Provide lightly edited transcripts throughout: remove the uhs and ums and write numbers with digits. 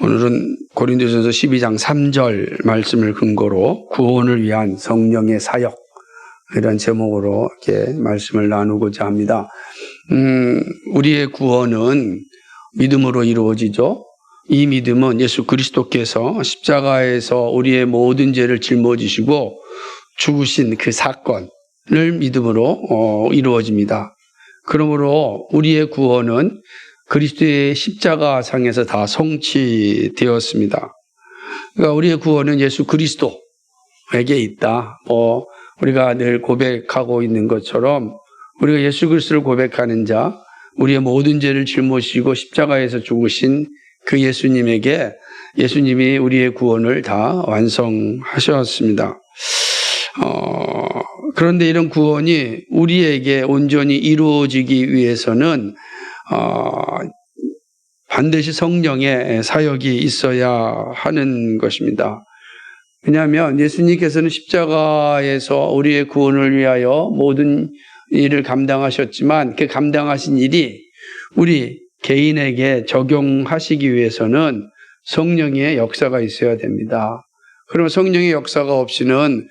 오늘은 고린도전서 12장 3절 말씀을 근거로 구원을 위한 성령의 사역, 이런 제목으로 이렇게 말씀을 나누고자 합니다. 우리의 구원은 믿음으로 이루어지죠. 이 믿음은 예수 그리스도께서 십자가에서 우리의 모든 죄를 짊어지시고 죽으신 그 사건을 믿음으로 이루어집니다. 그러므로 우리의 구원은 그리스도의 십자가상에서 다 성취되었습니다. 그러니까 우리의 구원은 예수 그리스도에게 있다. 우리가 늘 고백하고 있는 것처럼 우리가 예수 그리스도를 고백하는 자, 우리의 모든 죄를 짊어지시고 십자가에서 죽으신 그 예수님이 우리의 구원을 다 완성하셨습니다. 그런데 이런 구원이 우리에게 온전히 이루어지기 위해서는 반드시 성령의 사역이 있어야 하는 것입니다. 왜냐하면 예수님께서는 십자가에서 우리의 구원을 위하여 모든 일을 감당하셨지만 그 감당하신 일이 우리 개인에게 적용하시기 위해서는 성령의 역사가 있어야 됩니다. 그러면 성령의 역사가 없이는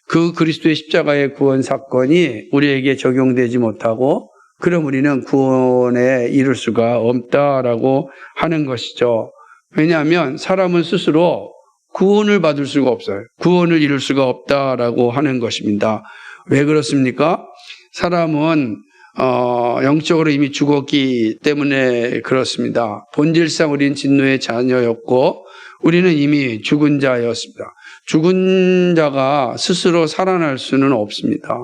그 그리스도의 십자가의 구원 사건이 우리에게 적용되지 못하고 그럼 우리는 구원에 이룰 수가 없다라고 하는 것이죠. 왜냐하면 사람은 스스로 구원을 받을 수가 없어요. 구원을 이룰 수가 없다라고 하는 것입니다. 왜 그렇습니까? 사람은 영적으로 이미 죽었기 때문에 그렇습니다. 본질상 우리는 진노의 자녀였고 우리는 이미 죽은 자였습니다. 죽은 자가 스스로 살아날 수는 없습니다.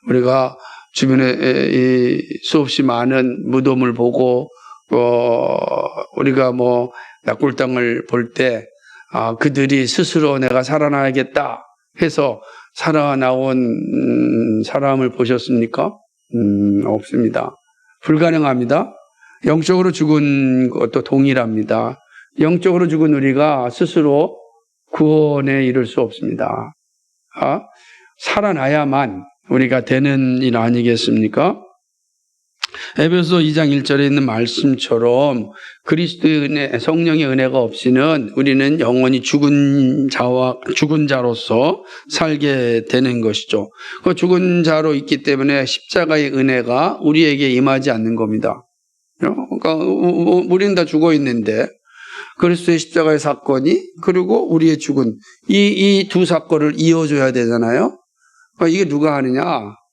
우리가 주변에 수없이 많은 무덤을 보고 우리가 낙골당을 볼 때 그들이 스스로 내가 살아나야겠다 해서 살아나온 사람을 보셨습니까? 없습니다. 불가능합니다. 영적으로 죽은 것도 동일합니다. 영적으로 죽은 우리가 스스로 구원에 이를 수 없습니다. 살아나야만 우리가 되는 일 아니겠습니까? 에베소 2장 1절에 있는 말씀처럼 그리스도의 은혜, 성령의 은혜가 없이는 우리는 영원히 죽은 자로서 살게 되는 것이죠. 그 죽은 자로 있기 때문에 십자가의 은혜가 우리에게 임하지 않는 겁니다. 그러니까 우리는 다 죽어 있는데 그리스도의 십자가의 사건이 그리고 우리의 죽은 이 두 사건을 이어줘야 되잖아요. 이게 누가 하느냐?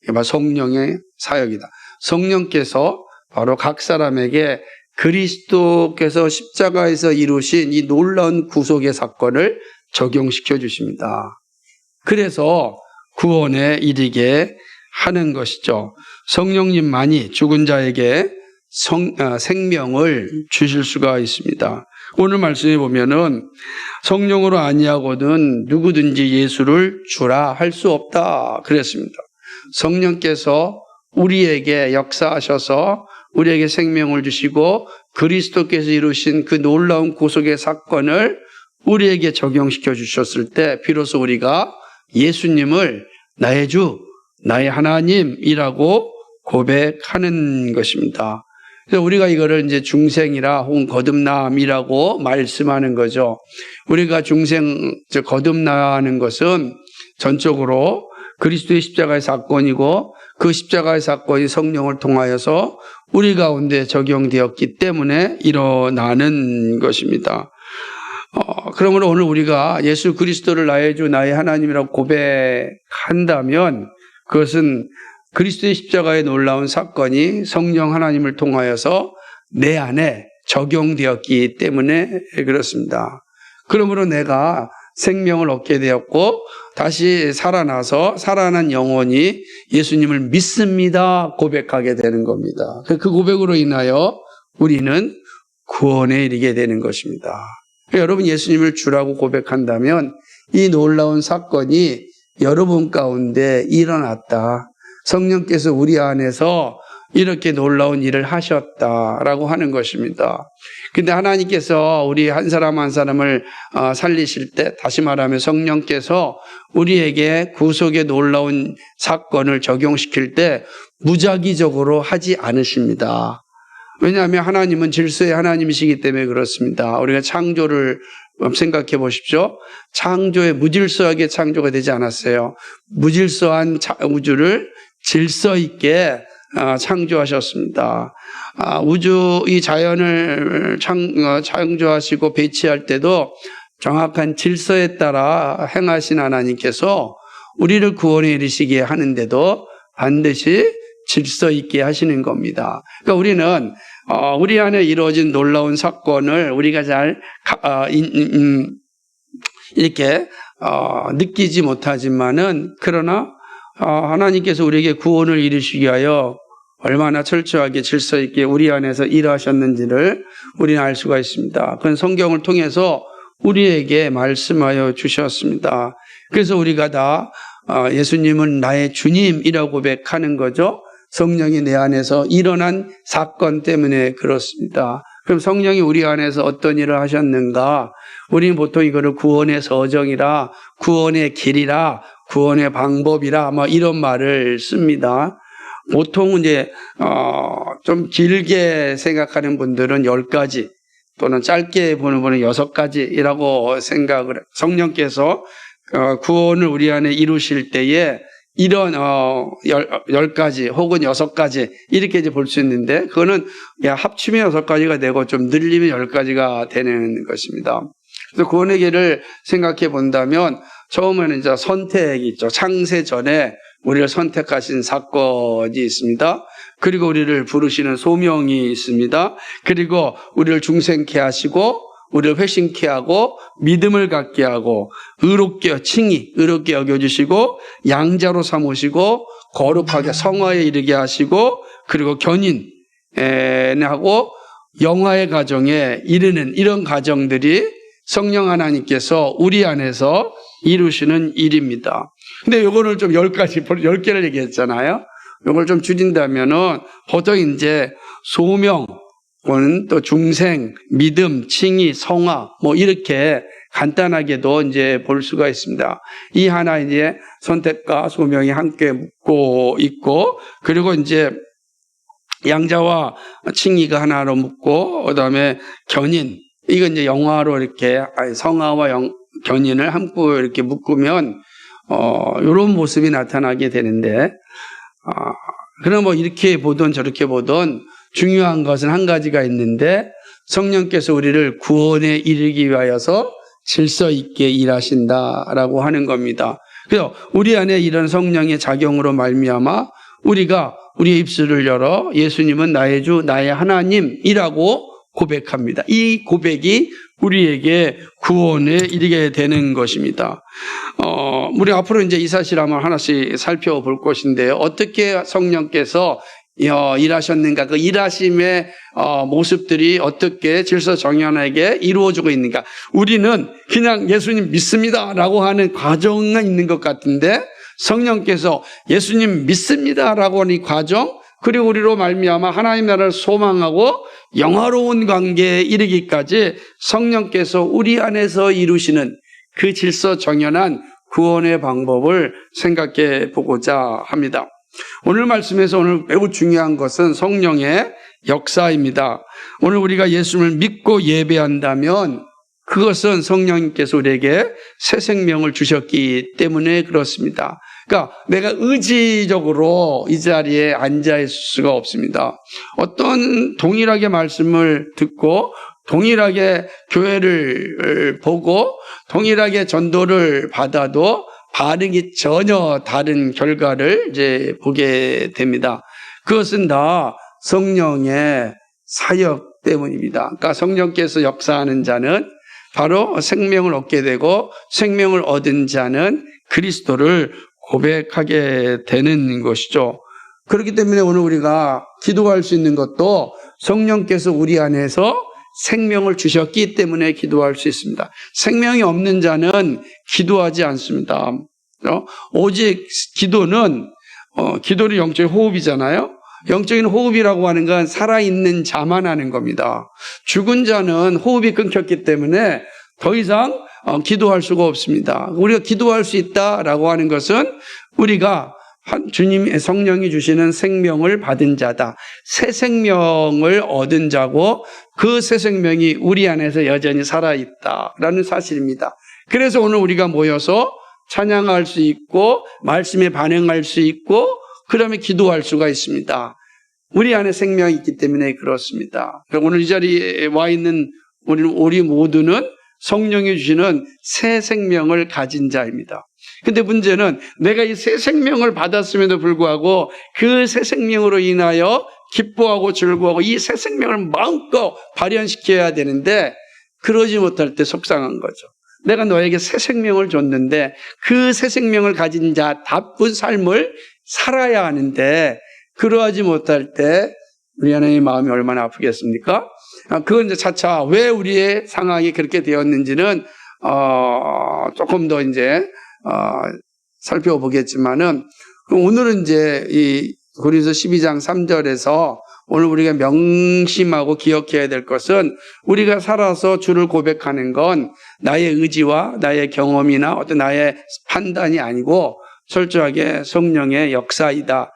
이게 성령의 사역이다. 성령께서 바로 각 사람에게 그리스도께서 십자가에서 이루신 이 놀라운 구속의 사건을 적용시켜 주십니다. 그래서 구원에 이르게 하는 것이죠. 성령님만이 죽은 자에게 생명을 주실 수가 있습니다. 오늘 말씀에 보면은 성령으로 아니하고는 누구든지 예수를 주라 할 수 없다 그랬습니다. 성령께서 우리에게 역사하셔서 우리에게 생명을 주시고 그리스도께서 이루신 그 놀라운 구속의 사건을 우리에게 적용시켜 주셨을 때 비로소 우리가 예수님을 나의 주, 나의 하나님이라고 고백하는 것입니다. 그래서 우리가 이거를 이제 중생이라 혹은 거듭남이라고 말씀하는 거죠. 우리가 거듭나는 것은 전적으로 그리스도의 십자가의 사건이고 그 십자가의 사건이 성령을 통하여서 우리 가운데 적용되었기 때문에 일어나는 것입니다. 그러므로 오늘 우리가 예수 그리스도를 나의 주, 나의 하나님이라고 고백한다면 그것은 그리스도의 십자가의 놀라운 사건이 성령 하나님을 통하여서 내 안에 적용되었기 때문에 그렇습니다. 그러므로 내가 생명을 얻게 되었고 다시 살아난 영혼이 예수님을 믿습니다 고백하게 되는 겁니다. 그 고백으로 인하여 우리는 구원에 이르게 되는 것입니다. 여러분 예수님을 주라고 고백한다면 이 놀라운 사건이 여러분 가운데 일어났다. 성령께서 우리 안에서 이렇게 놀라운 일을 하셨다라고 하는 것입니다. 근데 하나님께서 우리 한 사람 한 사람을 살리실 때 다시 말하면 성령께서 우리에게 구속의 놀라운 사건을 적용시킬 때 무작위적으로 하지 않으십니다. 왜냐하면 하나님은 질서의 하나님이시기 때문에 그렇습니다. 우리가 창조를 생각해 보십시오. 창조에 무질서하게 창조가 되지 않았어요. 무질서한 우주를 질서 있게 창조하셨습니다. 우주 이 자연을 창조하시고 배치할 때도 정확한 질서에 따라 행하신 하나님께서 우리를 구원에 이르시게 하는데도 반드시 질서 있게 하시는 겁니다. 그러니까 우리는 우리 안에 이루어진 놀라운 사건을 우리가 잘 이렇게 느끼지 못하지만은 그러나 하나님께서 우리에게 구원을 이루시기 위하여 얼마나 철저하게 질서 있게 우리 안에서 일하셨는지를 우리는 알 수가 있습니다. 그건 성경을 통해서 우리에게 말씀하여 주셨습니다. 그래서 우리가 다 예수님은 나의 주님이라고 고백하는 거죠. 성령이 내 안에서 일어난 사건 때문에 그렇습니다. 그럼 성령이 우리 안에서 어떤 일을 하셨는가? 우리는 보통 이거를 구원의 서정이라, 구원의 길이라, 구원의 방법이라 이런 말을 씁니다. 보통 이제 좀 길게 생각하는 분들은 10가지 또는 짧게 보는 분은 6가지라고 생각을 해요. 성령께서 구원을 우리 안에 이루실 때에 이런 10가지 혹은 6가지 이렇게 이제 볼 수 있는데 그거는 합치면 6가지가 되고 좀 늘리면 10가지가 되는 것입니다. 그래서 구원의 길을 생각해 본다면 처음에는 이제 선택이 있죠. 창세 전에 우리를 선택하신 사건이 있습니다. 그리고 우리를 부르시는 소명이 있습니다. 그리고 우리를 중생케 하시고 우리를 회심케 하고 믿음을 갖게 하고 의롭게 여겨주시고 양자로 삼으시고 거룩하게 성화에 이르게 하시고 그리고 견인하고 영화의 가정에 이르는 이런 가정들이 성령 하나님께서 우리 안에서 이루시는 일입니다. 근데 요거를 좀 10개를 얘기했잖아요. 요걸 좀 줄인다면은 보통 이제 소명, 또 중생, 믿음, 칭의, 성화, 이렇게 간단하게도 이제 볼 수가 있습니다. 이 하나 이제 선택과 소명이 함께 묶고 있고, 그리고 이제 양자와 칭의가 하나로 묶고, 그 다음에 견인, 이건 이제 영화로 이렇게 성화와 견인을 함께 이렇게 묶으면, 이런 모습이 나타나게 되는데, 그럼 이렇게 보든 저렇게 보든 중요한 것은 한 가지가 있는데 성령께서 우리를 구원에 이르기 위하여서 질서 있게 일하신다라고 하는 겁니다. 그래서 우리 안에 이런 성령의 작용으로 말미암아 우리가 우리의 입술을 열어 예수님은 나의 주, 나의 하나님이라고 고백합니다. 이 고백이 우리에게 구원에 이르게 되는 것입니다. 우리 앞으로 이제 이 사실 한번 하나씩 살펴볼 것인데요. 어떻게 성령께서 일하셨는가, 그 일하심의 모습들이 어떻게 질서정연하게 이루어지고 있는가. 우리는 그냥 예수님 믿습니다라고 하는 과정은 있는 것 같은데 성령께서 예수님 믿습니다라고 하는 이 과정, 그리고 우리로 말미암아 하나님 나라를 소망하고 영화로운 관계에 이르기까지 성령께서 우리 안에서 이루시는 그 질서정연한 구원의 방법을 생각해 보고자 합니다. 오늘 말씀에서 오늘 매우 중요한 것은 성령의 역사입니다. 오늘 우리가 예수님을 믿고 예배한다면 그것은 성령님께서 우리에게 새 생명을 주셨기 때문에 그렇습니다. 그러니까 내가 의지적으로 이 자리에 앉아 있을 수가 없습니다. 어떤 동일하게 말씀을 듣고 동일하게 교회를 보고 동일하게 전도를 받아도 반응이 전혀 다른 결과를 이제 보게 됩니다. 그것은 다 성령의 사역 때문입니다. 그러니까 성령께서 역사하는 자는 바로 생명을 얻게 되고 생명을 얻은 자는 그리스도를 고백하게 되는 것이죠. 그렇기 때문에 오늘 우리가 기도할 수 있는 것도 성령께서 우리 안에서 생명을 주셨기 때문에 기도할 수 있습니다. 생명이 없는 자는 기도하지 않습니다. 오직 기도는 영적인 호흡이잖아요. 영적인 호흡이라고 하는 건 살아있는 자만 하는 겁니다. 죽은 자는 호흡이 끊겼기 때문에 더 이상 기도할 수가 없습니다. 우리가 기도할 수 있다라고 하는 것은 우리가 주님의 성령이 주시는 생명을 받은 자다. 새 생명을 얻은 자고 그 새 생명이 우리 안에서 여전히 살아있다라는 사실입니다. 그래서 오늘 우리가 모여서 찬양할 수 있고 말씀에 반응할 수 있고 그다음에 기도할 수가 있습니다. 우리 안에 생명이 있기 때문에 그렇습니다. 오늘 이 자리에 와 있는 우리 모두는 성령이 주시는 새 생명을 가진 자입니다. 근데 문제는 내가 이 새 생명을 받았음에도 불구하고 그 새 생명으로 인하여 기뻐하고 즐거워하고 이 새 생명을 마음껏 발현시켜야 되는데 그러지 못할 때 속상한 거죠. 내가 너에게 새 생명을 줬는데 그 새 생명을 가진 자답은 삶을 살아야 하는데 그러하지 못할 때 우리 하나님의 마음이 얼마나 아프겠습니까? 그건 이제 차차 왜 우리의 상황이 그렇게 되었는지는 조금 더 이제 살펴보겠지만은 오늘은 이제 이 고린도서 12장 3절에서 오늘 우리가 명심하고 기억해야 될 것은 우리가 살아서 주를 고백하는 건 나의 의지와 나의 경험이나 어떤 나의 판단이 아니고 철저하게 성령의 역사이다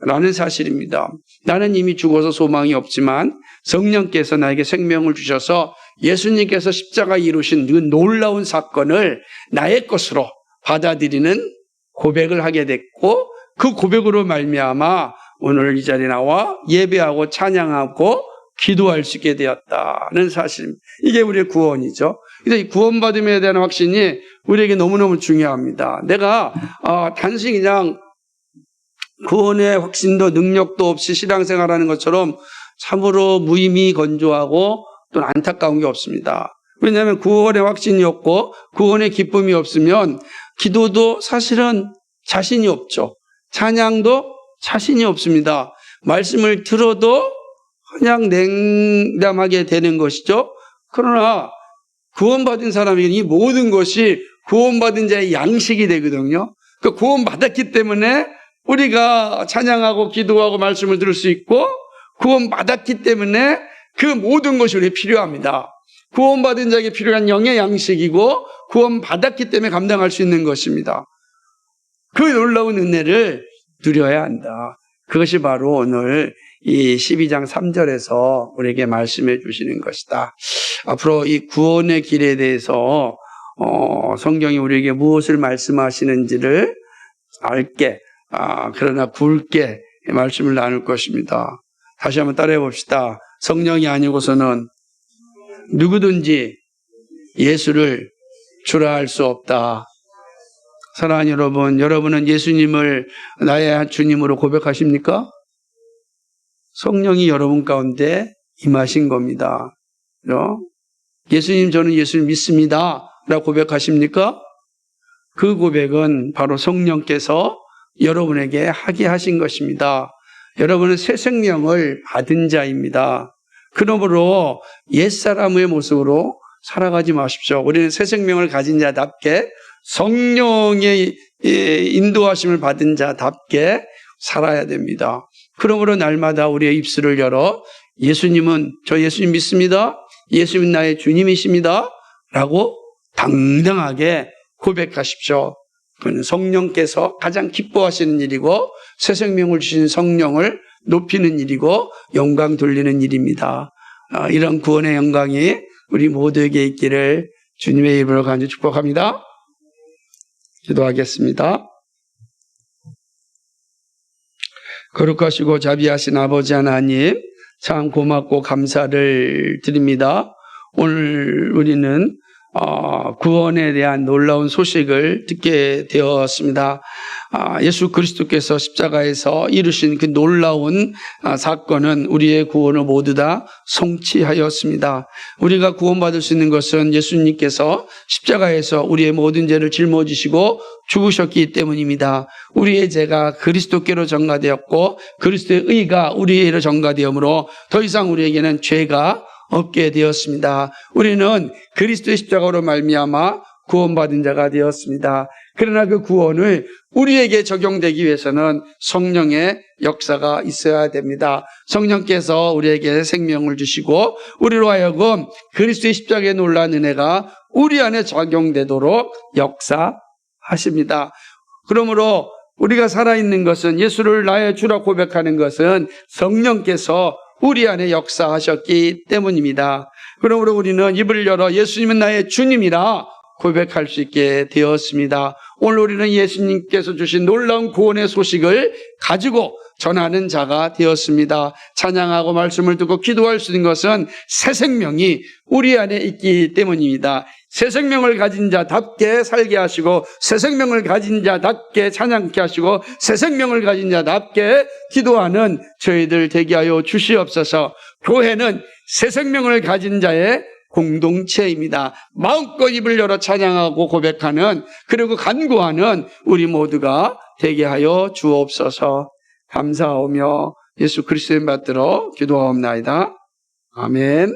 라는 사실입니다. 나는 이미 죽어서 소망이 없지만 성령께서 나에게 생명을 주셔서 예수님께서 십자가 이루신 그 놀라운 사건을 나의 것으로 받아들이는 고백을 하게 됐고 그 고백으로 말미암아 오늘 이 자리에 나와 예배하고 찬양하고 기도할 수 있게 되었다는 사실입니다. 이게 우리의 구원이죠. 그래서 이 구원받음에 대한 확신이 우리에게 너무너무 중요합니다. 내가 단순히 그냥 구원의 확신도 능력도 없이 신앙생활하는 것처럼 참으로 무의미 건조하고 또 안타까운 게 없습니다. 왜냐하면 구원의 확신이 없고 구원의 기쁨이 없으면 기도도 사실은 자신이 없죠. 찬양도 자신이 없습니다. 말씀을 들어도 그냥 냉담하게 되는 것이죠. 그러나 구원받은 사람에게는 이 모든 것이 구원받은 자의 양식이 되거든요. 그 구원받았기 때문에 우리가 찬양하고 기도하고 말씀을 들을 수 있고 구원받았기 때문에 그 모든 것이 우리에게 필요합니다. 구원받은 자에게 필요한 영의 양식이고 구원받았기 때문에 감당할 수 있는 것입니다. 그 놀라운 은혜를 누려야 한다. 그것이 바로 오늘 이 12장 3절에서 우리에게 말씀해 주시는 것이다. 앞으로 이 구원의 길에 대해서 성경이 우리에게 무엇을 말씀하시는지를 알게 그러나 굵게 말씀을 나눌 것입니다. 다시 한번 따라해 봅시다. 성령이 아니고서는 누구든지 예수를 주라 할 수 없다. 사랑하는 여러분, 여러분은 예수님을 나의 주님으로 고백하십니까? 성령이 여러분 가운데 임하신 겁니다. 예수님, 저는 예수님 믿습니다 라고 고백하십니까? 그 고백은 바로 성령께서 여러분에게 하게 하신 것입니다. 여러분은 새 생명을 받은 자입니다. 그러므로 옛사람의 모습으로 살아가지 마십시오. 우리는 새 생명을 가진 자답게 성령의 인도하심을 받은 자답게 살아야 됩니다. 그러므로 날마다 우리의 입술을 열어 예수님은 저 예수님 믿습니다. 예수님 나의 주님이십니다. 라고 당당하게 고백하십시오. 그는 성령께서 가장 기뻐하시는 일이고 새 생명을 주신 성령을 높이는 일이고 영광 돌리는 일입니다. 이런 구원의 영광이 우리 모두에게 있기를 주님의 이름으로 간절히 축복합니다. 기도하겠습니다. 거룩하시고 자비하신 아버지 하나님, 참 고맙고 감사를 드립니다. 오늘 우리는 구원에 대한 놀라운 소식을 듣게 되었습니다. 예수 그리스도께서 십자가에서 이루신 그 놀라운 사건은 우리의 구원을 모두 다 성취하였습니다. 우리가 구원받을 수 있는 것은 예수님께서 십자가에서 우리의 모든 죄를 짊어지시고 죽으셨기 때문입니다. 우리의 죄가 그리스도께로 전가되었고 그리스도의 의가 우리에게로 전가되므로 더 이상 우리에게는 죄가 없게 되었습니다. 우리는 그리스도의 십자가로 말미암아 구원받은 자가 되었습니다. 그러나 그 구원을 우리에게 적용되기 위해서는 성령의 역사가 있어야 됩니다. 성령께서 우리에게 생명을 주시고 우리로 하여금 그리스도의 십자가의 놀라운 은혜가 우리 안에 적용되도록 역사하십니다. 그러므로 우리가 살아있는 것은 예수를 나의 주라 고백하는 것은 성령께서 우리 안에 역사하셨기 때문입니다. 그러므로 우리는 입을 열어 예수님은 나의 주님이라 고백할 수 있게 되었습니다. 오늘 우리는 예수님께서 주신 놀라운 구원의 소식을 가지고 전하는 자가 되었습니다. 찬양하고 말씀을 듣고 기도할 수 있는 것은 새 생명이 우리 안에 있기 때문입니다. 새 생명을 가진 자답게 살게 하시고 새 생명을 가진 자답게 찬양케 하시고 새 생명을 가진 자답게 기도하는 저희들 되게 하여 주시옵소서. 교회는 새 생명을 가진 자의 공동체입니다. 마음껏 입을 열어 찬양하고 고백하는 그리고 간구하는 우리 모두가 되게 하여 주옵소서. 감사하며 예수 그리스도의 받들어 기도하옵나이다. 아멘.